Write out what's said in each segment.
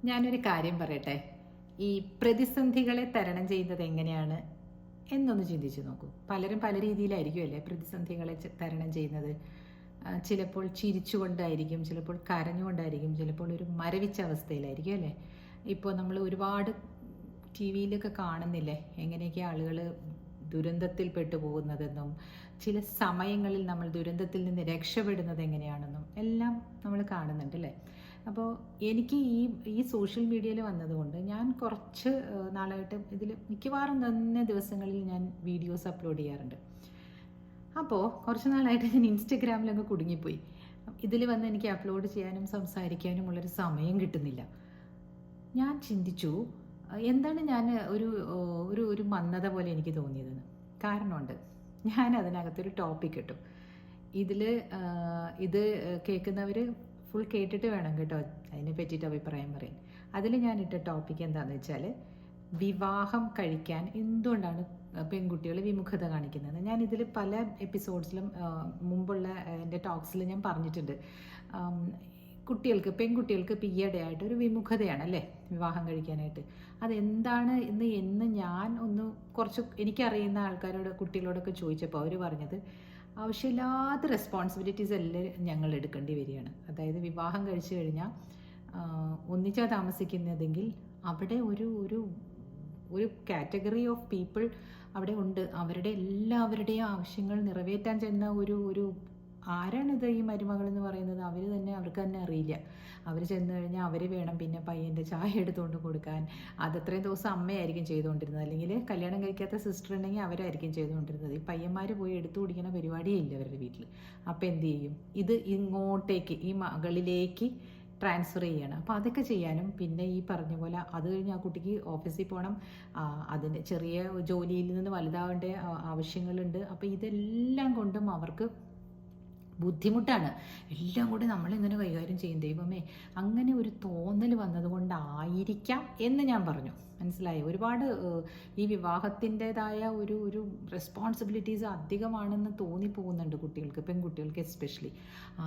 ഞാനൊരു കാര്യം പറയട്ടെ. ഈ പ്രതിസന്ധികളെ തരണം ചെയ്യുന്നത് എങ്ങനെയാണ് എന്നൊന്ന് ചിന്തിച്ചു നോക്കൂ. പലരും പല രീതിയിലായിരിക്കും അല്ലേ പ്രതിസന്ധികളെ തരണം ചെയ്യുന്നത്. ചിലപ്പോൾ ചിരിച്ചുകൊണ്ടായിരിക്കും, ചിലപ്പോൾ കരഞ്ഞുകൊണ്ടായിരിക്കും, ചിലപ്പോൾ ഒരു മരവിച്ച അവസ്ഥയിലായിരിക്കും അല്ലേ. ഇപ്പോൾ നമ്മൾ ഒരുപാട് ടി വിയിലൊക്കെ കാണുന്നില്ലേ എങ്ങനെയൊക്കെ ആളുകൾ ദുരന്തത്തിൽ പെട്ടുപോകുന്നതെന്നും ചില സമയങ്ങളിൽ നമ്മൾ ദുരന്തത്തിൽ നിന്ന് രക്ഷപ്പെടുന്നത് എങ്ങനെയാണെന്നും എല്ലാം നമ്മൾ കാണുന്നുണ്ട് അല്ലേ. അപ്പോൾ എനിക്ക് ഈ സോഷ്യൽ മീഡിയയിൽ വന്നതുകൊണ്ട് ഞാൻ കുറച്ച് നാളായിട്ട് ഇതിൽ മിക്കവാറും തന്നെ ദിവസങ്ങളിൽ ഞാൻ വീഡിയോസ് അപ്ലോഡ് ചെയ്യാറുണ്ട്. അപ്പോൾ കുറച്ച് നാളായിട്ട് ഞാൻ ഇൻസ്റ്റഗ്രാമിലൊക്കെ കുടുങ്ങിപ്പോയി. ഇതിൽ വന്ന് എനിക്ക് അപ്ലോഡ് ചെയ്യാനും സംസാരിക്കാനും ഉള്ളൊരു സമയം കിട്ടുന്നില്ല. ഞാൻ ചിന്തിച്ചു എന്താണ് ഞാൻ ഒരു ഒരു ഒരു മന്ദത പോലെ എനിക്ക് തോന്നിയതെന്ന്. കാരണമുണ്ട്. ഞാൻ അതിനകത്തൊരു ടോപ്പിക് ഇട്ടു. ഇത് കേൾക്കുന്നവർ ഫുൾ കേട്ടിട്ട് വേണം കേട്ടോ അതിനെ പറ്റിയിട്ട് അഭിപ്രായം പറയാൻ. അതിൽ ഞാൻ ഇട്ട ടോപ്പിക് എന്താണെന്ന് വെച്ചാൽ, വിവാഹം കഴിക്കാൻ എന്തുകൊണ്ടാണ് പെൺകുട്ടികൾ വിമുഖത കാണിക്കുന്നത്. ഞാൻ ഇതിൽ പല എപ്പിസോഡ്സിലും മുമ്പുള്ള എൻ്റെ ടോക്സിൽ ഞാൻ പറഞ്ഞിട്ടുണ്ട്. പെൺകുട്ടികൾക്ക് ഈയിടെയായിട്ട് ഒരു വിമുഖതയാണ് അല്ലേ വിവാഹം കഴിക്കാനായിട്ട്. അതെന്താണ് എന്ന് ഞാൻ ഒന്ന് കുറച്ച് എനിക്കറിയുന്ന കുട്ടികളോടൊക്കെ ചോദിച്ചപ്പോൾ അവർ പറഞ്ഞത്, ആവശ്യമില്ലാത്ത റെസ്പോൺസിബിലിറ്റീസ് എല്ലാം ഞങ്ങൾ എടുക്കേണ്ടി വരികയാണ്. അതായത് വിവാഹം കഴിച്ചു കഴിഞ്ഞാൽ ഒന്നിച്ചാ താമസിക്കുന്നതെങ്കിൽ അവിടെ ഒരു കാറ്റഗറി ഓഫ് പീപ്പിൾ അവിടെ ഉണ്ട്. എല്ലാവരുടെയും ആവശ്യങ്ങൾ നിറവേറ്റാൻ ചെന്ന ഒരു ആരാണിത് ഈ മരുമകൾ എന്ന് പറയുന്നത് അവർക്ക് തന്നെ അറിയില്ല. അവർ ചെന്ന് കഴിഞ്ഞാൽ അവർ വേണം പിന്നെ പയ്യൻ്റെ ചായ എടുത്തുകൊണ്ട് കൊടുക്കാൻ. അതത്രയും ദിവസം അമ്മയായിരിക്കും ചെയ്തുകൊണ്ടിരുന്നത്, അല്ലെങ്കിൽ കല്യാണം കഴിക്കാത്ത സിസ്റ്റർ ഉണ്ടെങ്കിൽ അവരായിരിക്കും ചെയ്തുകൊണ്ടിരുന്നത്. ഈ പയ്യന്മാർ പോയി എടുത്തു കുടിക്കുന്ന പരിപാടിയേ ഇല്ല അവരുടെ വീട്ടിൽ. അപ്പോൾ എന്ത് ചെയ്യും, ഇത് ഇങ്ങോട്ടേക്ക് ഈ മകളിലേക്ക് ട്രാൻസ്ഫർ ചെയ്യണം. അപ്പോൾ അതൊക്കെ ചെയ്യാനും പിന്നെ ഈ പറഞ്ഞ പോലെ അത് കഴിഞ്ഞ് ആ കുട്ടിക്ക് ഓഫീസിൽ പോകണം, അതിൻ്റെ ചെറിയ ജോലിയിൽ നിന്ന് വലുതാവേണ്ട ആവശ്യങ്ങളുണ്ട്. അപ്പോൾ ഇതെല്ലാം കൊണ്ടും അവർക്ക് ബുദ്ധിമുട്ടാണ്. എല്ലാം കൂടി നമ്മളിങ്ങനെ കൈകാര്യം ചെയ്യും. ദൈവമേ, അങ്ങനെ ഒരു തോന്നൽ വന്നതുകൊണ്ടായിരിക്കാം എന്ന് ഞാൻ പറഞ്ഞു. മനസ്സിലായി. ഒരുപാട് ഈ വിവാഹത്തിൻ്റെതായ ഒരു റെസ്പോൺസിബിലിറ്റീസ് അധികമാണെന്ന് തോന്നിപ്പോകുന്നുണ്ട് കുട്ടികൾക്ക്, പെൺകുട്ടികൾക്ക് എസ്പെഷ്യലി.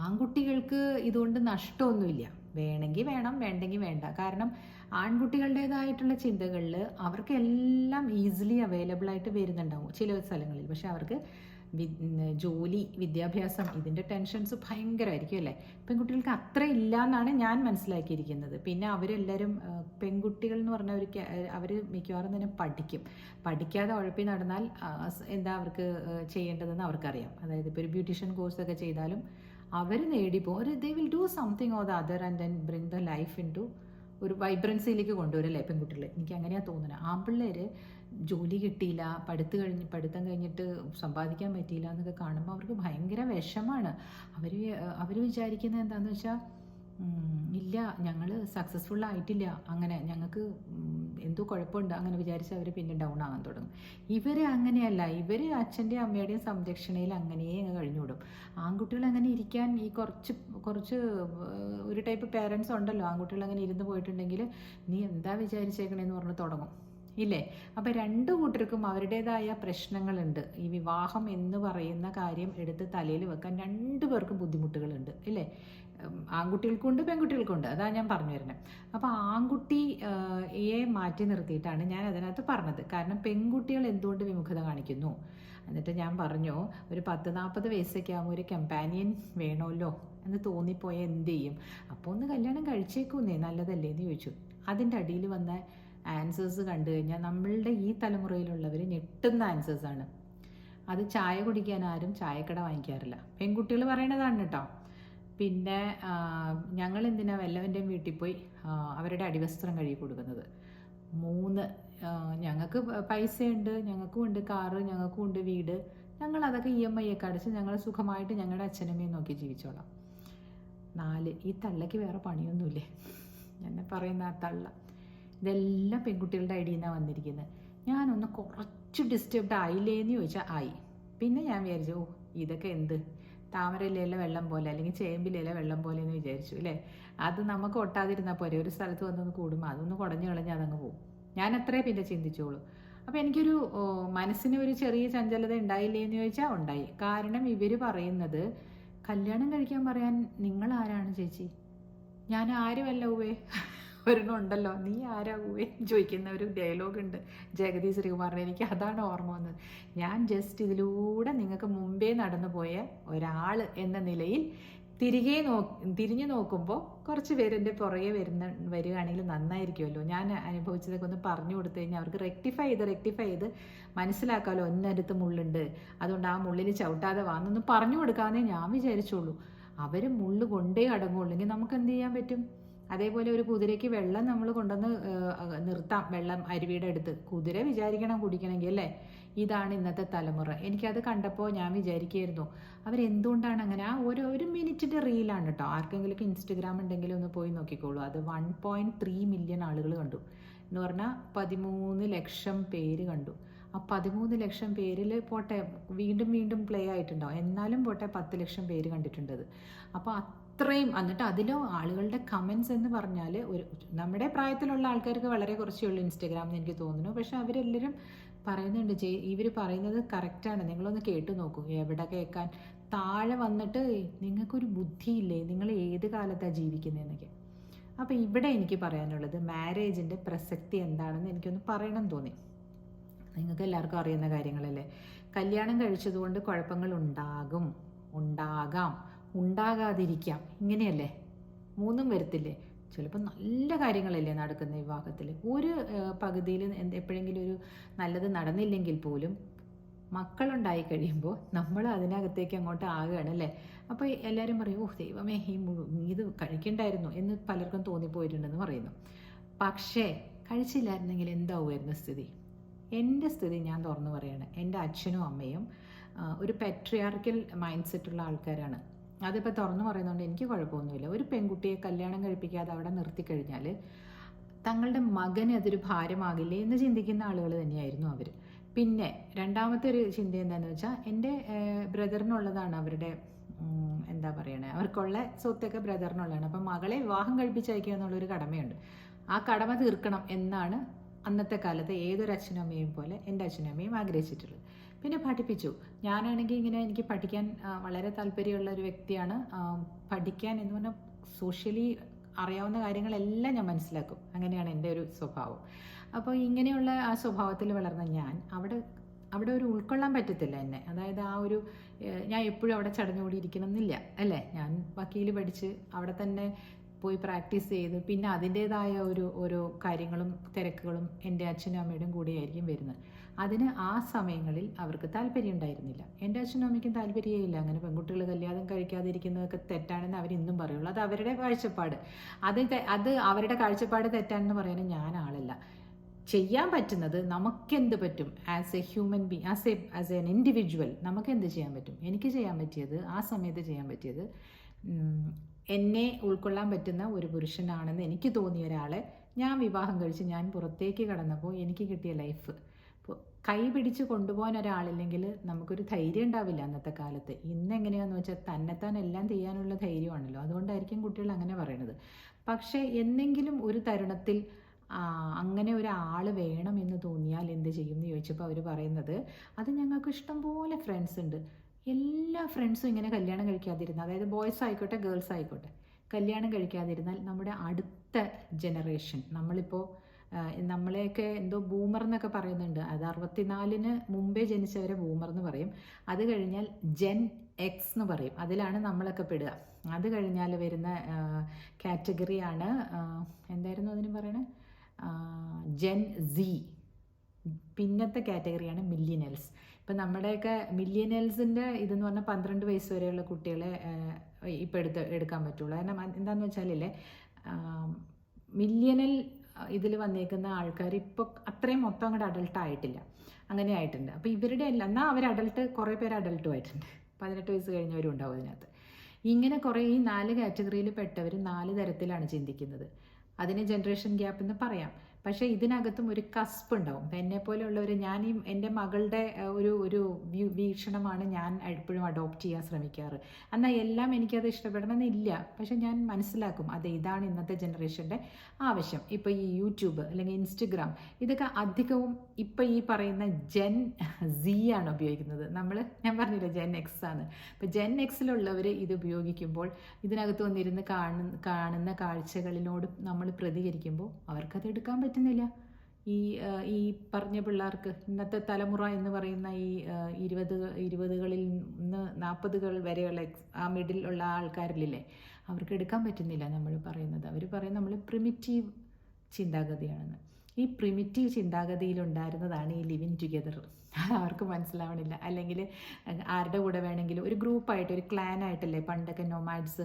ആൺകുട്ടികൾക്ക് ഇതുകൊണ്ട് നഷ്ടമൊന്നുമില്ല. വേണമെങ്കിൽ വേണം, വേണ്ടെങ്കിൽ വേണ്ട. കാരണം ആൺകുട്ടികളുടേതായിട്ടുള്ള ചിന്തകളിൽ അവർക്ക് എല്ലാം ഈസിലി അവൈലബിൾ ആയിട്ട് വരുന്നുണ്ടാവും ചില സ്ഥലങ്ങളിൽ. പക്ഷെ അവർക്ക് ജോലി, വിദ്യാഭ്യാസം, ഇതിൻ്റെ ടെൻഷൻസ് ഭയങ്കരമായിരിക്കും അല്ലേ. പെൺകുട്ടികൾക്ക് അത്ര ഇല്ല എന്നാണ് ഞാൻ മനസ്സിലാക്കിയിരിക്കുന്നത്. പിന്നെ അവരെല്ലാവരും പെൺകുട്ടികൾ എന്ന് പറഞ്ഞാൽ അവർ മിക്കവാറും തന്നെ പഠിക്കാതെ ഉഴപ്പി നടന്നാൽ എന്താ അവർക്ക് ചെയ്യേണ്ടതെന്ന് അവർക്കറിയാം. അതായത് ഇപ്പോൾ ഒരു ബ്യൂട്ടീഷ്യൻ കോഴ്സൊക്കെ ചെയ്താലും അവർ നേടിപ്പോകും. They will do something or the other and then bring the life into ഒരു വൈബ്രൻസിയിലേക്ക് കൊണ്ടുവരല്ലേ പെൺകുട്ടികൾ. എനിക്ക് അങ്ങനെയാണ് തോന്നുന്നത്. ആൺപിള്ളേർ ജോലി കിട്ടിയില്ല, പഠിത്തം കഴിഞ്ഞിട്ട് സമ്പാദിക്കാൻ പറ്റിയില്ല എന്നൊക്കെ കാണുമ്പോൾ അവർക്ക് ഭയങ്കര വിഷമാണ്. അവർ വിചാരിക്കുന്നത് എന്താണെന്ന് വെച്ചാൽ, ഇല്ല ഞങ്ങൾ സക്സസ്ഫുൾ ആയിട്ടില്ല, അങ്ങനെ ഞങ്ങൾക്ക് എന്തോ കുഴപ്പമുണ്ട്, അങ്ങനെ വിചാരിച്ച് അവർ പിന്നെ ഡൗൺ ആകാൻ തുടങ്ങും. ഇവർ അങ്ങനെയല്ല. ഇവർ അച്ഛൻ്റെയും അമ്മയുടെയും സംരക്ഷണയിൽ അങ്ങനെയേ കഴിഞ്ഞുവിടും. ആൺകുട്ടികൾ അങ്ങനെ ഇരിക്കാൻ ഈ കുറച്ച് ഒരു ടൈപ്പ് പേരൻസ് ഉണ്ടല്ലോ, ആൺകുട്ടികൾ അങ്ങനെ ഇരുന്ന് പോയിട്ടുണ്ടെങ്കിൽ നീ എന്താ വിചാരിച്ചേക്കണേന്ന് പറഞ്ഞ് തുടങ്ങും ഇല്ലേ. അപ്പം രണ്ടു കൂട്ടർക്കും അവരുടേതായ പ്രശ്നങ്ങളുണ്ട്. ഈ വിവാഹം എന്ന് പറയുന്ന കാര്യം എടുത്ത് തലയിൽ വെക്കാൻ രണ്ടു പേർക്കും ബുദ്ധിമുട്ടുകളുണ്ട് ഇല്ലേ. ആൺകുട്ടികൾക്കുണ്ട് പെൺകുട്ടികൾക്കുണ്ട്. അതാ ഞാൻ പറഞ്ഞു വരുന്നത്. അപ്പോൾ ആൺകുട്ടിയെ മാറ്റി നിർത്തിയിട്ടാണ് ഞാൻ അതിനകത്ത് പറഞ്ഞത്. കാരണം പെൺകുട്ടികൾ എന്തുകൊണ്ട് വിമുഖത കാണിക്കുന്നു. എന്നിട്ട് ഞാൻ പറഞ്ഞു, ഒരു 10-40 വയസ്സൊക്കെ ആകുമ്പോൾ ഒരു കമ്പാനിയൻ വേണമല്ലോ എന്ന് തോന്നിപ്പോയാൽ എന്ത് ചെയ്യും. അപ്പോൾ ഒന്ന് കല്യാണം കഴിച്ചേക്കുന്നേ, നല്ലതല്ലേ എന്ന് ചോദിച്ചു. അതിൻ്റെ അടിയിൽ വന്ന ആൻസേഴ്സ് കണ്ടു കഴിഞ്ഞാൽ നമ്മളുടെ ഈ തലമുറയിലുള്ളവർ ഞെട്ടുന്ന ആൻസേഴ്സാണ്. അത് ചായ കുടിക്കാൻ ആരും ചായക്കട വാങ്ങിക്കാറില്ല. പെൺകുട്ടികൾ പറയണതാണ് കേട്ടോ. പിന്നെ ഞങ്ങൾ എന്തിനാ വല്ലവൻ്റെയും വീട്ടിൽ പോയി അവരുടെ അടിവസ്ത്രം കഴുകി കൊടുക്കുന്നത്. 3 ഞങ്ങൾക്ക് പൈസയുണ്ട്, ഞങ്ങൾക്കും ഉണ്ട് കാറ്, ഞങ്ങൾക്കും ഉണ്ട് വീട്, ഞങ്ങൾ അതൊക്കെ EMI ഒക്കെ അടച്ച് ഞങ്ങൾ സുഖമായിട്ട് ഞങ്ങളുടെ അച്ഛനമ്മയും നോക്കി ജീവിച്ചോളാം. 4 ഈ തള്ളയ്ക്ക് വേറെ പണിയൊന്നുമില്ലേ എന്നെ പറയുന്ന ആ തള്ള. ഇതെല്ലാം പെൺകുട്ടികളുടെ ഐഡിയയിൽ നിന്നാണ് വന്നിരിക്കുന്നത്. ഞാനൊന്ന് കുറച്ച് ഡിസ്റ്റർബ്ഡ് ആയില്ലേന്ന് ചോദിച്ചാൽ ആയി. പിന്നെ ഞാൻ വിചാരിച്ചു, ഇതൊക്കെ എന്ത് താമരയിലെ വെള്ളം പോലെ അല്ലെങ്കിൽ ചേമ്പിലെ വെള്ളം പോലെ എന്ന് വിചാരിച്ചു അല്ലേ. അത് നമുക്ക് ഒട്ടാതിരുന്നാൽ പോരെ. ഒരു സ്ഥലത്ത് വന്നൊന്ന് കൂടുമ്പോൾ അതൊന്ന് കുടഞ്ഞു കളഞ്ഞ് അതങ്ങ് പോകും. ഞാൻ അത്രേ പിന്നെ ചിന്തിച്ചോളൂ. അപ്പോൾ എനിക്കൊരു മനസ്സിന് ഒരു ചെറിയ ചഞ്ചലത ഉണ്ടായില്ലേ എന്ന് ചോദിച്ചാൽ ഉണ്ടായി. കാരണം ഇവർ പറയുന്നത്, കല്യാണം കഴിക്കാൻ പറയാൻ നിങ്ങൾ ആരാണ് ചേച്ചി, ഞാൻ ആരുമല്ല ഉവേ ഒരെണ്ണം ഉണ്ടല്ലോ, നീ ആരാ ഊവേ ചോദിക്കുന്ന ഒരു ഡയലോഗ് ഉണ്ട് ജഗതി ശ്രീകുമാറിന്. എനിക്ക് അതാണ് ഓർമ്മ വന്നത്. ഞാൻ ജസ്റ്റ് ഇതിലൂടെ നിങ്ങൾക്ക് മുമ്പേ നടന്നു പോയ ഒരാൾ എന്ന നിലയിൽ തിരിഞ്ഞു നോക്കുമ്പോൾ കുറച്ച് പേര് എൻ്റെ പുറകെ വരികയാണെങ്കിൽ നന്നായിരിക്കുമല്ലോ. ഞാൻ അനുഭവിച്ചതൊക്കെ ഒന്ന് പറഞ്ഞു കൊടുത്തു കഴിഞ്ഞാൽ അവർക്ക് റെക്ടിഫൈ ചെയ്ത് മനസ്സിലാക്കാമല്ലോ. ഒന്നടുത്ത് മുള്ളുണ്ട്, അതുകൊണ്ട് ആ മുള്ളിൽ ചവിട്ടാതെ വാന്നൊന്ന് പറഞ്ഞു കൊടുക്കാമെന്നേ ഞാൻ വിചാരിച്ചോളൂ. അവർ മുള്ളു കൊണ്ടേ അടങ്ങുള്ളൂ. എങ്കിൽ നമുക്ക് എന്ത് ചെയ്യാൻ പറ്റും? അതേപോലെ ഒരു കുതിരയ്ക്ക് വെള്ളം നമ്മൾ കൊണ്ടുവന്ന് നിർത്താം, വെള്ളം അരുവിയുടെ അടുത്ത്. കുതിര വിചാരിക്കണം കുടിക്കണമെങ്കിൽ, അല്ലേ? ഇതാണ് ഇന്നത്തെ തലമുറ. എനിക്കത് കണ്ടപ്പോൾ ഞാൻ വിചാരിക്കുമായിരുന്നു, അവരെന്തുകൊണ്ടാണ് അങ്ങനെ? ആ ഒരു മിനിറ്റിൻ്റെ റീലാണ് കേട്ടോ. ആർക്കെങ്കിലും ഇൻസ്റ്റഗ്രാം ഉണ്ടെങ്കിലും ഒന്ന് പോയി നോക്കിക്കോളൂ. അത് 1.3 മില്യൺ ആളുകൾ കണ്ടു എന്ന് പറഞ്ഞാൽ 13 ലക്ഷം പേര് കണ്ടു. ആ 13 ലക്ഷം പേരിൽ പോട്ടെ വീണ്ടും പ്ലേ ആയിട്ടുണ്ടാവും, എന്നാലും പോട്ടെ 10 ലക്ഷം പേര് കണ്ടിട്ടുണ്ടത്. അപ്പോൾ അത്രയും. എന്നിട്ട് അതിലോ ആളുകളുടെ കമൻസ് എന്ന് പറഞ്ഞാൽ നമ്മുടെ പ്രായത്തിലുള്ള ആൾക്കാർക്ക് വളരെ കുറച്ചേ ഉള്ളൂ ഇൻസ്റ്റഗ്രാം എന്ന് എനിക്ക് തോന്നുന്നു. പക്ഷെ അവരെല്ലാവരും പറയുന്നുണ്ട്, ഇവർ പറയുന്നത് കറക്റ്റാണ്, നിങ്ങളൊന്ന് കേട്ടു നോക്കൂ. എവിടെ കേൾക്കാൻ? താഴെ വന്നിട്ട് നിങ്ങൾക്കൊരു ബുദ്ധിയില്ലേ, നിങ്ങൾ ഏത് കാലത്താണ് ജീവിക്കുന്നതെന്നൊക്കെ. അപ്പോൾ ഇവിടെ എനിക്ക് പറയാനുള്ളത് മാരേജിൻ്റെ പ്രസക്തി എന്താണെന്ന് എനിക്കൊന്ന് പറയണം തോന്നി. നിങ്ങൾക്ക് എല്ലാവർക്കും അറിയുന്ന കാര്യങ്ങളല്ലേ. കല്യാണം കഴിച്ചതുകൊണ്ട് കുഴപ്പങ്ങൾ ഉണ്ടാകാം, ഉണ്ടാകാതിരിക്കാം, ഇങ്ങനെയല്ലേ? മൂന്നും വരത്തില്ലേ? ചിലപ്പോൾ നല്ല കാര്യങ്ങളല്ലേ നടക്കുന്ന വിവാഹത്തിൽ. ഒരു പകുതിയിൽ എപ്പോഴെങ്കിലും ഒരു നല്ലത് നടന്നില്ലെങ്കിൽ പോലും മക്കളുണ്ടായി കഴിയുമ്പോൾ നമ്മൾ അതിനകത്തേക്ക് അങ്ങോട്ട് ആകുകയാണല്ലേ. അപ്പോൾ എല്ലാവരും പറയും, ഓ ദൈവമേ, ഇത് കഴിക്കണ്ടായിരുന്നു എന്ന് പലർക്കും തോന്നിപ്പോയിട്ടുണ്ടെന്ന് പറയുന്നു. പക്ഷേ കഴിച്ചില്ലായിരുന്നെങ്കിൽ എന്താവുമായിരുന്നു സ്ഥിതി? എൻ്റെ സ്ഥിതി ഞാൻ തുറന്നു പറയാണ്. എൻ്റെ അച്ഛനും അമ്മയും ഒരു പെട്രിയാർക്കൽ മൈൻഡ് സെറ്റുള്ള ആൾക്കാരാണ്. അതിപ്പോൾ തുറന്നു പറയുന്നതുകൊണ്ട് എനിക്ക് കുഴപ്പമൊന്നുമില്ല. ഒരു പെൺകുട്ടിയെ കല്യാണം കഴിപ്പിക്കാതെ അവിടെ നിർത്തിക്കഴിഞ്ഞാൽ തങ്ങളുടെ മകന് അതൊരു ഭാരമാകില്ലേ എന്ന് ചിന്തിക്കുന്ന ആളുകൾ തന്നെയായിരുന്നു അവർ. പിന്നെ രണ്ടാമത്തെ ഒരു ചിന്ത എന്താണെന്ന് വെച്ചാൽ, എൻ്റെ ബ്രദറിനുള്ളതാണ് അവരുടെ എന്താ പറയണേ, അവർക്കുള്ള സ്വത്തൊക്കെ ബ്രദറിനുള്ളതാണ്. അപ്പം മകളെ വിവാഹം കഴിപ്പിച്ചയക്കുക എന്നുള്ളൊരു കടമയുണ്ട്. ആ കടമ തീർക്കണം എന്നാണ് അന്നത്തെ കാലത്ത് ഏതൊരു അച്ഛനും അമ്മയും പോലെ എൻ്റെ അച്ഛനും അമ്മയും ആഗ്രഹിച്ചിട്ടുള്ളത്. പിന്നെ പഠിപ്പിച്ചു. ഞാനാണെങ്കിൽ ഇങ്ങനെ എനിക്ക് പഠിക്കാൻ വളരെ താല്പര്യമുള്ള ഒരു വ്യക്തിയാണ്. പഠിക്കാൻ എന്ന് പറഞ്ഞാൽ സോഷ്യലി അറിയാവുന്ന കാര്യങ്ങളെല്ലാം ഞാൻ മനസ്സിലാക്കും. അങ്ങനെയാണ് എൻ്റെ ഒരു സ്വഭാവം. അപ്പോൾ ഇങ്ങനെയുള്ള ആ സ്വഭാവത്തിൽ വളർന്ന ഞാൻ അവിടെ ഒരു ഉൾക്കൊള്ളാൻ പറ്റത്തില്ല എന്നെ. അതായത് ആ ഒരു ഞാൻ എപ്പോഴും അവിടെ ചടഞ്ഞുകൂടി ഇരിക്കണം എന്നില്ല, അല്ലേ? ഞാൻ വക്കീൽ പഠിച്ച് അവിടെ തന്നെ പോയി പ്രാക്ടീസ് ചെയ്ത് പിന്നെ അതിൻ്റേതായ ഓരോ കാര്യങ്ങളും തിരക്കുകളും എൻ്റെ അച്ഛനും അമ്മയുടെയും കൂടെയായിരിക്കും വരുന്നത്. അതിന് ആ സമയങ്ങളിൽ അവർക്ക് താല്പര്യം ഉണ്ടായിരുന്നില്ല. എൻ്റെ അച്ഛനും അമ്മയ്ക്കും താല്പര്യമില്ല. അങ്ങനെ പെൺകുട്ടികൾ കല്യാണം കഴിക്കാതിരിക്കുന്നതൊക്കെ തെറ്റാണെന്ന് അവരിന്നും പറയുള്ളൂ. അത് അവരുടെ കാഴ്ചപ്പാട്. അത് അവരുടെ കാഴ്ചപ്പാട് തെറ്റാണെന്ന് പറയാനും ഞാൻ ആളല്ല. ചെയ്യാൻ പറ്റുന്നത് നമുക്കെന്ത് പറ്റും? As A human being, as an individual നമുക്ക് എന്ത് ചെയ്യാൻ പറ്റും? എനിക്ക് ചെയ്യാൻ പറ്റിയത്, ആ സമയത്ത് ചെയ്യാൻ പറ്റിയത്, എന്നെ ഉൾക്കൊള്ളാൻ പറ്റുന്ന ഒരു പുരുഷനാണെന്ന് എനിക്ക് തോന്നിയ ഒരാളെ ഞാൻ വിവാഹം കഴിച്ച് ഞാൻ പുറത്തേക്ക് കടന്നപ്പോൾ എനിക്ക് കിട്ടിയ ലൈഫ്. ഇപ്പോൾ കൈ പിടിച്ച് കൊണ്ടുപോകാൻ ഒരാളില്ലെങ്കിൽ നമുക്കൊരു ധൈര്യം ഉണ്ടാവില്ല അന്നത്തെ കാലത്ത്. ഇന്നെങ്ങനെയാണെന്ന് വെച്ചാൽ തന്നെത്താൻ എല്ലാം ചെയ്യാനുള്ള ധൈര്യമാണല്ലോ. അതുകൊണ്ടായിരിക്കും കുട്ടികൾ അങ്ങനെ പറയണത്. പക്ഷേ എന്നെങ്കിലും ഒരു തരുണത്തിൽ അങ്ങനെ ഒരാൾ വേണമെന്ന് തോന്നിയാൽ എന്ത് ചെയ്യും എന്ന് ചോദിച്ചപ്പോൾ അവർ പറയുന്നത്, അത് ഞങ്ങൾക്ക് ഇഷ്ടംപോലെ ഫ്രണ്ട്സ് ഉണ്ട്. എല്ലാ ഫ്രണ്ട്സും ഇങ്ങനെ കല്യാണം കഴിക്കാതിരുന്നാൽ, അതായത് ബോയ്സ് ആയിക്കോട്ടെ ഗേൾസ് ആയിക്കോട്ടെ, കല്യാണം കഴിക്കാതിരുന്നാൽ നമ്മുടെ അടുത്ത ജനറേഷൻ, നമ്മളിപ്പോൾ നമ്മളെയൊക്കെ എന്തോ ബൂമർ എന്നൊക്കെ പറയുന്നുണ്ട്. അത് 64-ന് മുമ്പേ ജനിച്ചവരെ ബൂമർ എന്ന് പറയും. അത് കഴിഞ്ഞാൽ ജെൻ എക്സ് എന്ന് പറയും. അതിലാണ് നമ്മളൊക്കെ പെടുക. അത് കഴിഞ്ഞാൽ വരുന്ന കാറ്റഗറിയാണ് എന്തായിരുന്നു അതിന് പറയണേ, ജെൻ സി. പിന്നത്തെ കാറ്റഗറിയാണ് മില്ലിയനൽസ്. ഇപ്പം നമ്മുടെയൊക്കെ മില്ലിയനൽസിൻ്റെ ഇതെന്ന് പറഞ്ഞാൽ 12 വയസ്സ് വരെയുള്ള കുട്ടികളെ ഇപ്പം എടുക്കാൻ പറ്റുള്ളൂ. കാരണം എന്താണെന്ന് വെച്ചാലില്ലേ, മില്ലിയനൽ ഇതിൽ വന്നേക്കുന്ന ആൾക്കാർ ഇപ്പോൾ അത്രയും മൊത്തം അങ്ങോട്ട് അഡൾട്ട് ആയിട്ടില്ല, അങ്ങനെ ആയിട്ടുണ്ട്. അപ്പോൾ ഇവരുടെ എല്ലാം എന്നാൽ അവർ അഡൾട്ട്, കുറേ പേര് അഡൾട്ടും ആയിട്ടുണ്ട്. 18 വയസ്സ് കഴിഞ്ഞവരും ഉണ്ടാവും അതിനകത്ത്. ഇങ്ങനെ കുറേ ഈ 4 കാറ്റഗറിയിൽ പെട്ടവർ 4 തരത്തിലാണ് ചിന്തിക്കുന്നത്. അതിന് ജനറേഷൻ ഗ്യാപ്പ് എന്ന് പറയാം. പക്ഷേ ഇതിനകത്തും ഒരു കസ്പ് ഉണ്ടാവും. എന്നെപ്പോലെയുള്ളവർ, എൻ്റെ മകളുടെ ഒരു വീക്ഷണമാണ് ഞാൻ എപ്പോഴും അഡോപ്റ്റ് ചെയ്യാൻ ശ്രമിക്കാറ്. എന്നാൽ എല്ലാം എനിക്കത് ഇഷ്ടപ്പെടണമെന്നില്ല, പക്ഷെ ഞാൻ മനസ്സിലാക്കും ഇതാണ് ഇന്നത്തെ ജനറേഷൻ്റെ ആവശ്യം. ഇപ്പോൾ ഈ യൂട്യൂബ് അല്ലെങ്കിൽ ഇൻസ്റ്റഗ്രാം ഇതൊക്കെ അധികവും ഇപ്പം ഈ പറയുന്ന ജെൻ സി ആണ് ഉപയോഗിക്കുന്നത്. ഞാൻ പറഞ്ഞില്ല ജെൻ എക്സ് ആണ്. ഇപ്പോൾ ജെൻ എക്സിലുള്ളവർ ഇത് ഉപയോഗിക്കുമ്പോൾ ഇതിനകത്ത് വന്നിരുന്ന് കാണുന്ന കാഴ്ചകളിനോട് നമ്മൾ പ്രതികരിക്കുമ്പോൾ അവർക്കത് എടുക്കാൻ പറ്റുന്നില്ല. ഈ പറഞ്ഞ പിള്ളേർക്ക്, ഇന്നത്തെ തലമുറ എന്ന് പറയുന്ന ഈ 20കളിൽ നിന്ന് 40കൾ വരെയുള്ള ആ മിഡിൽ ഉള്ള ആൾക്കാരിലില്ലേ, അവർക്ക് എടുക്കാൻ പറ്റുന്നില്ല നമ്മൾ പറയുന്നത്. അവർ പറയും നമ്മൾ പ്രിമിറ്റീവ് ചിന്താഗതിയാണെന്ന്. ഈ പ്രിമിറ്റീവ് ചിന്താഗതിയിലുണ്ടായിരുന്നതാണ് ഈ ലിവിങ് ടുഗെദർ. അവർക്ക് മനസ്സിലാവണില്ല. അല്ലെങ്കിൽ ആരുടെ കൂടെ വേണമെങ്കിലും ഒരു ഗ്രൂപ്പായിട്ട്, ഒരു ക്ലാനായിട്ടല്ലേ പണ്ടൊക്കെ നൊമാഡ്സ്,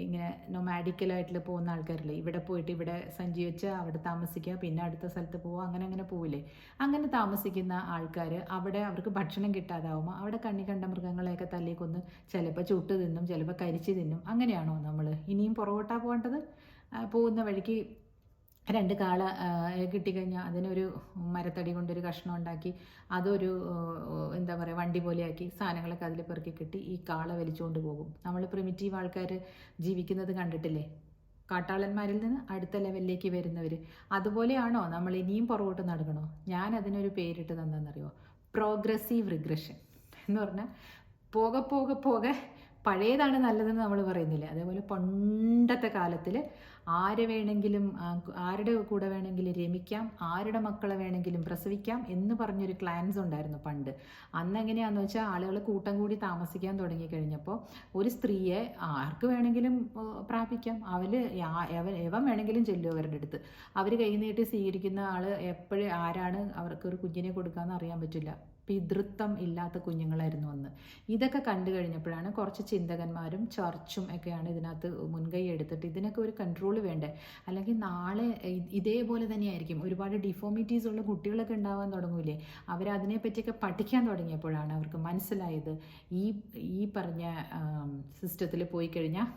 ഇങ്ങനെ നൊമാഡിക്കലായിട്ട് പോകുന്ന ആൾക്കാരില്ലേ, ഇവിടെ പോയിട്ട് ഇവിടെ സഞ്ചി വെച്ച് അവിടെ താമസിക്കുക, പിന്നെ അടുത്ത സ്ഥലത്ത് പോവുക, അങ്ങനെ പോവില്ലേ. അങ്ങനെ താമസിക്കുന്ന ആൾക്കാർ അവിടെ അവർക്ക് ഭക്ഷണം കിട്ടാതാവുമ്പോൾ അവിടെ കണ്ണി കണ്ട മൃഗങ്ങളെയൊക്കെ തല്ലിക്കൊന്ന് ചിലപ്പോൾ ചുട്ട് തിന്നും, ചിലപ്പോൾ കരിച്ച് തിന്നും. അങ്ങനെയാണോ നമ്മൾ ഇനിയും പുറകോട്ടാ പോകേണ്ടത്? പോകുന്ന വഴിക്ക് 2 കാള കിട്ടിക്കഴിഞ്ഞാൽ അതിനൊരു മരത്തടി കൊണ്ടൊരു കഷ്ണം ഉണ്ടാക്കി അതൊരു എന്താ പറയുക വണ്ടി പോലെയാക്കി സാധനങ്ങളൊക്കെ അതിൽ പെറുക്കി കിട്ടി ഈ കാള വലിച്ചുകൊണ്ട് പോകും. നമ്മൾ പ്രിമിറ്റീവ് ആൾക്കാർ ജീവിക്കുന്നത് കണ്ടിട്ടില്ലേ? കാട്ടാളന്മാരിൽ നിന്ന് അടുത്ത ലെവലിലേക്ക് വരുന്നവർ. അതുപോലെയാണോ നമ്മൾ ഇനിയും പുറകോട്ട് നടക്കണോ? ഞാൻ അതിനൊരു പേരിട്ട് തന്നെന്നറിയോ? പ്രോഗ്രസീവ് റിഗ്രഷൻ എന്ന് പറഞ്ഞാൽ പോകെ പഴയതാണ് നല്ലതെന്ന് നമ്മൾ പറയുന്നില്ല. അതേപോലെ പണ്ടത്തെ കാലത്തിൽ ആരുടെ കൂടെ വേണമെങ്കിലും രമിക്കാം, ആരുടെ മക്കളെ വേണമെങ്കിലും പ്രസവിക്കാം എന്ന് പറഞ്ഞൊരു ക്ലാൻസ് ഉണ്ടായിരുന്നു പണ്ട്. അന്ന് എങ്ങനെയാണെന്ന് വെച്ചാൽ ആളുകൾ കൂട്ടം കൂടി താമസിക്കാൻ തുടങ്ങിക്കഴിഞ്ഞപ്പോൾ ഒരു സ്ത്രീയെ ആർക്ക് വേണമെങ്കിലും പ്രാപിക്കാം. എവൻ വേണമെങ്കിലും ചെല്ലും അവരുടെ അടുത്ത്. അവർ കൈ നീട്ടി സ്വീകരിക്കുന്ന ആൾ എപ്പോഴും ആരാണ് അവർക്കൊരു കുഞ്ഞിനെ കൊടുക്കാമെന്ന് അറിയാൻ പറ്റില്ല. പിതൃത്വം ഇല്ലാത്ത കുഞ്ഞുങ്ങളായിരുന്നു അന്ന്. ഇതൊക്കെ കണ്ടു കഴിഞ്ഞപ്പോഴാണ് കുറച്ച് ചിന്തകന്മാരും ചർച്ചും ഒക്കെയാണ് ഇതിനകത്ത് മുൻകൈ എടുത്തിട്ട് ഇതിനൊക്കെ ഒരു കൺട്രോൾ വേണ്ടേ. അല്ലെങ്കിൽ നാളെ ഇതേപോലെ തന്നെയായിരിക്കും. ഒരുപാട് ഡിഫോമിറ്റീസ് ഉള്ള കുട്ടികളൊക്കെ ഉണ്ടാവാൻ തുടങ്ങൂലേ. അവരതിനെ പറ്റിയൊക്കെ പഠിക്കാൻ തുടങ്ങിയപ്പോഴാണ് അവർക്ക് മനസ്സിലായത് ഈ പറഞ്ഞ സിസ്റ്റത്തിൽ പോയി കഴിഞ്ഞാൽ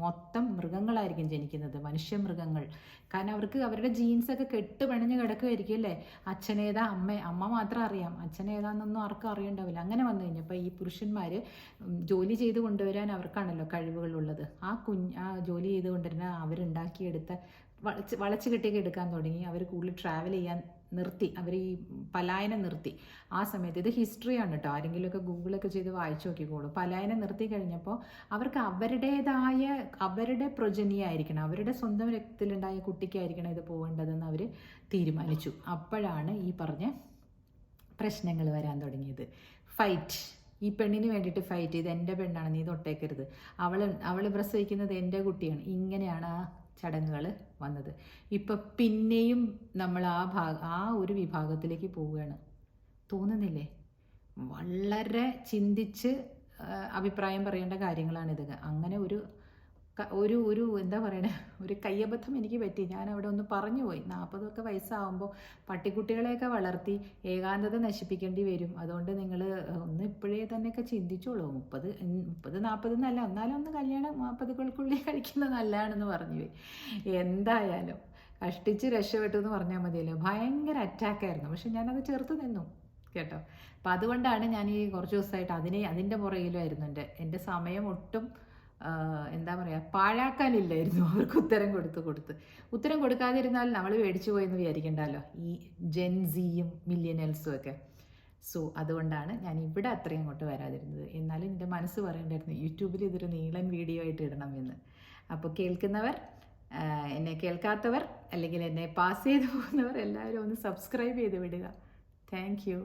മൊത്തം മൃഗങ്ങളായിരിക്കും ജനിക്കുന്നത്, മനുഷ്യമൃഗങ്ങൾ. കാരണം അവർക്ക് അവരുടെ ജീൻസൊക്കെ കെട്ട് പിണഞ്ഞ് കിടക്കുമായിരിക്കും അല്ലേ. അച്ഛനേതാ അമ്മ മാത്രം അറിയാം, അച്ഛനേതാന്നൊന്നും ആർക്കും അറിയണ്ടാവില്ല. അങ്ങനെ വന്നു കഴിഞ്ഞപ്പോൾ ഈ പുരുഷന്മാർ ജോലി ചെയ്ത് കൊണ്ടുവരാൻ അവർക്കാണല്ലോ കഴിവുകളുള്ളത്. ആ ജോലി ചെയ്ത് കൊണ്ടുവരുന്ന അവരുണ്ടാക്കിയെടുത്ത വളച്ച് കെട്ടിയൊക്കെ എടുക്കാൻ തുടങ്ങി. അവർ കൂടുതൽ ട്രാവൽ ചെയ്യാൻ നിർത്തി, അവർ ഈ പലായനം നിർത്തി. ആ സമയത്ത് ഇത് ഹിസ്റ്ററിയാണ് കേട്ടോ, ആരെങ്കിലുമൊക്കെ ഗൂഗിളൊക്കെ ചെയ്ത് വായിച്ചു നോക്കിക്കോളൂ. പലായനം നിർത്തി കഴിഞ്ഞപ്പോൾ അവർക്ക് അവരുടെ പ്രൊജനിയായിരിക്കണം, അവരുടെ സ്വന്തം രക്തത്തിലുണ്ടായ കുട്ടിക്കായിരിക്കണം ഇത് പോകേണ്ടതെന്ന് അവർ തീരുമാനിച്ചു. അപ്പോഴാണ് ഈ പറഞ്ഞ പ്രശ്നങ്ങൾ വരാൻ തുടങ്ങിയത്. ഫൈറ്റ്, ഈ പെണ്ണിന് വേണ്ടിയിട്ട് ഫൈറ്റ് ചെയ്ത് എൻ്റെ പെണ്ണാണ് നീ തൊട്ടേക്കരുത്, അവൾ പ്രസവിക്കുന്നത് എൻ്റെ കുട്ടിയാണ്. ഇങ്ങനെയാണ് ആ ചടങ്ങുകൾ വന്നത്. ഇപ്പം പിന്നെയും നമ്മൾ ആ ഒരു വിഭാഗത്തിലേക്ക് പോവുകയാണ്. തോന്നുന്നില്ലേ? വളരെ ചിന്തിച്ച് അഭിപ്രായം പറയേണ്ട കാര്യങ്ങളാണ് ഇതൊക്കെ. അങ്ങനെ ഒരു എന്താ പറയണേ, ഒരു കയ്യബദ്ധം എനിക്ക് പറ്റി. ഞാൻ അവിടെ ഒന്ന് പറഞ്ഞു പോയി. 40 വയസ്സാകുമ്പോൾ പട്ടിക്കുട്ടികളെയൊക്കെ വളർത്തി ഏകാന്തത നശിപ്പിക്കേണ്ടി വരും. അതുകൊണ്ട് നിങ്ങൾ ഒന്ന് ഇപ്പോഴേ തന്നെയൊക്കെ ചിന്തിച്ചോളൂ. 30-40 എന്നല്ല, എന്നാലും ഒന്ന് കല്യാണം 40കൾക്കുള്ളിൽ കഴിക്കുന്നത് നല്ലതാണെന്ന് പറഞ്ഞു പോയി. എന്തായാലും കഷ്ടിച്ച് രക്ഷപ്പെട്ടു എന്ന് പറഞ്ഞാൽ മതിയല്ലോ. ഭയങ്കര അറ്റാക്കായിരുന്നു, പക്ഷെ ഞാനത് ചെറുത്ത് നിന്നു കേട്ടോ. അപ്പം അതുകൊണ്ടാണ് ഞാൻ ഈ കുറച്ച് ദിവസമായിട്ട് അതിൻ്റെ പുറകിലായിരുന്നു. എൻ്റെ സമയം ഒട്ടും എന്താ പറയുക പാഴാക്കാനില്ലായിരുന്നു. അവർക്ക് ഉത്തരം കൊടുക്കാതിരുന്നാൽ നമ്മൾ മേടിച്ചു പോയെന്ന് വിചാരിക്കണ്ടല്ലോ ഈ ജെൻസിയും മില്യനൽസും ഒക്കെ. സോ അതുകൊണ്ടാണ് ഞാൻ ഇവിടെ അത്രയും അങ്ങോട്ട് വരാതിരുന്നത്. എന്നാലും എൻ്റെ മനസ്സ് പറയണ്ടായിരുന്നു യൂട്യൂബിൽ ഇതൊരു നീളൻ വീഡിയോ ആയിട്ട് ഇടണം എന്ന്. അപ്പോൾ കേൾക്കുന്നവർ, എന്നെ കേൾക്കാത്തവർ, അല്ലെങ്കിൽ എന്നെ പാസ് ചെയ്ത് പോകുന്നവർ എല്ലാവരും ഒന്ന് സബ്സ്ക്രൈബ് ചെയ്ത് വിടുക. Thank you.